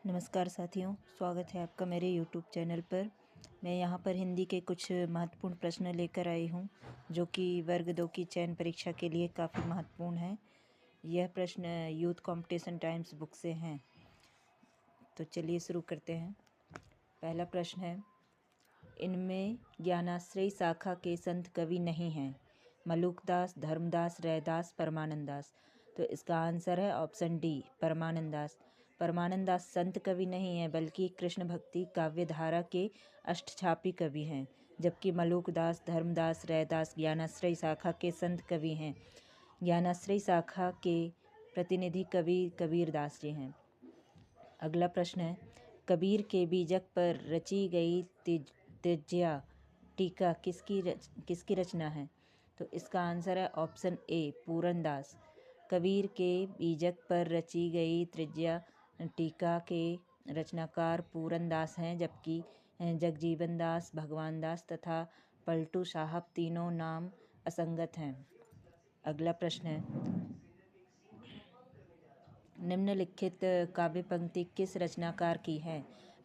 नमस्कार साथियों, स्वागत है आपका मेरे YouTube चैनल पर। मैं यहाँ पर हिंदी के कुछ महत्वपूर्ण प्रश्न लेकर आई हूँ जो कि वर्ग 2 की चयन परीक्षा के लिए काफ़ी महत्वपूर्ण है। यह प्रश्न यूथ कंपटीशन टाइम्स बुक से हैं। तो चलिए शुरू करते हैं। पहला प्रश्न है, इनमें ज्ञानाश्रयी शाखा के संत कवि नहीं हैं। मलुकदास, धर्मदास, रैदास, परमानंदास। तो इसका आंसर है ऑप्शन डी, परमानंदास। परमानंदास संत कवि नहीं है बल्कि कृष्ण भक्ति काव्यधारा के अष्टछापी कवि हैं, जबकि मलुकदास, धर्मदास, रैदास ज्ञानाश्रयी शाखा के संत कवि हैं। ज्ञानाश्रयी शाखा के प्रतिनिधि कवि कबीरदास जी हैं। अगला प्रश्न है, कबीर के बीजक पर रची गई तज्जिया टीका किसकी रचना है? तो इसका आंसर है ऑप्शन ए, पूरनदास। कबीर के बीजक पर रची गई तज्जिया टीका के रचनाकार पूरनदास हैं, जबकि जगजीवन दास, भगवान दास तथा पलटू साहब तीनों नाम असंगत हैं। अगला प्रश्न है, निम्नलिखित काव्य पंक्ति किस रचनाकार की है?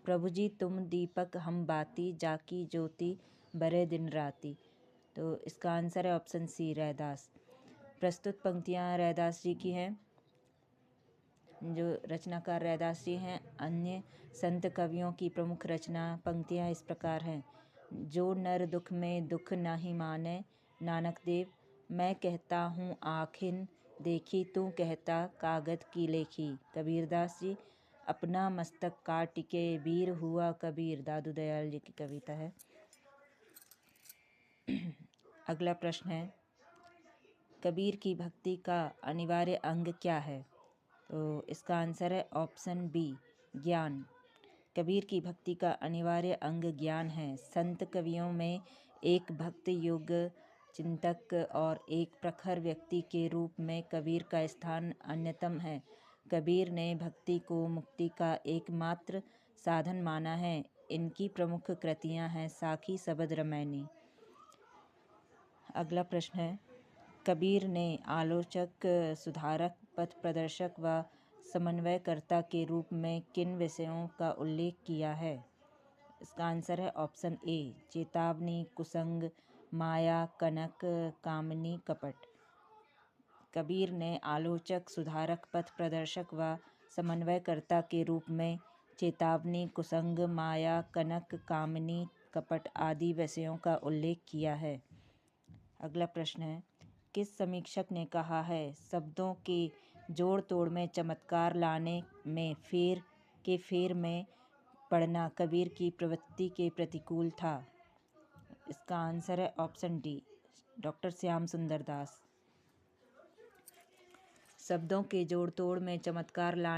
प्रभु जी तुम दीपक हम बाती, जाकी ज्योति बरे दिन राती। तो इसका आंसर है ऑप्शन सी, रैदास। प्रस्तुत पंक्तियाँ रैदास जी की हैं। जो रचनाकार रैदास जी हैं। अन्य संत कवियों की प्रमुख रचना पंक्तियाँ इस प्रकार हैं। जो नर दुख में दुख नाही माने, नानक देव मैं कहता हूँ आखिन देखी, तू कहता कागद की लेखी। कबीरदास जी। अपना मस्तक काट के वीर हुआ कबीर, दादू दयाल जी की कविता है। अगला प्रश्न है, कबीर की भक्ति का अनिवार्य अंग क्या है? तो इसका आंसर है ऑप्शन बी, ज्ञान। कबीर की भक्ति का अनिवार्य अंग ज्ञान है। संत कवियों में एक भक्त योग चिंतक और एक प्रखर व्यक्ति के रूप में कबीर का स्थान अन्यतम है। कबीर ने भक्ति को मुक्ति का एकमात्र साधन माना है। इनकी प्रमुख कृतियां हैं साखी, सबद, रमैनी। अगला प्रश्न है, कबीर ने आलोचक, सुधारक, पथ प्रदर्शक व समन्वयकर्ता के रूप में किन विषयों का उल्लेख किया है? इसका आंसर है ऑप्शन ए, चेतावनी, कुसंग, माया, कनक, कामनी, कपट। कबीर ने आलोचक, सुधारक, पथ प्रदर्शक व समन्वयकर्ता के रूप में चेतावनी, कुसंग, माया, कनक, कामनी, कपट आदि विषयों का उल्लेख किया है। अगला प्रश्न है, किस समीक्षक ने कहा है शब्दों के जोड़ तोड़ में चमत्कार लाने में फेर में पढ़ना कबीर की प्रवृत्ति के प्रतिकूल था? इसका आंसर है ऑप्शन डी, डॉक्टर श्याम सुंदर दास। शब्दों के जोड़ तोड़ में चमत्कार लाने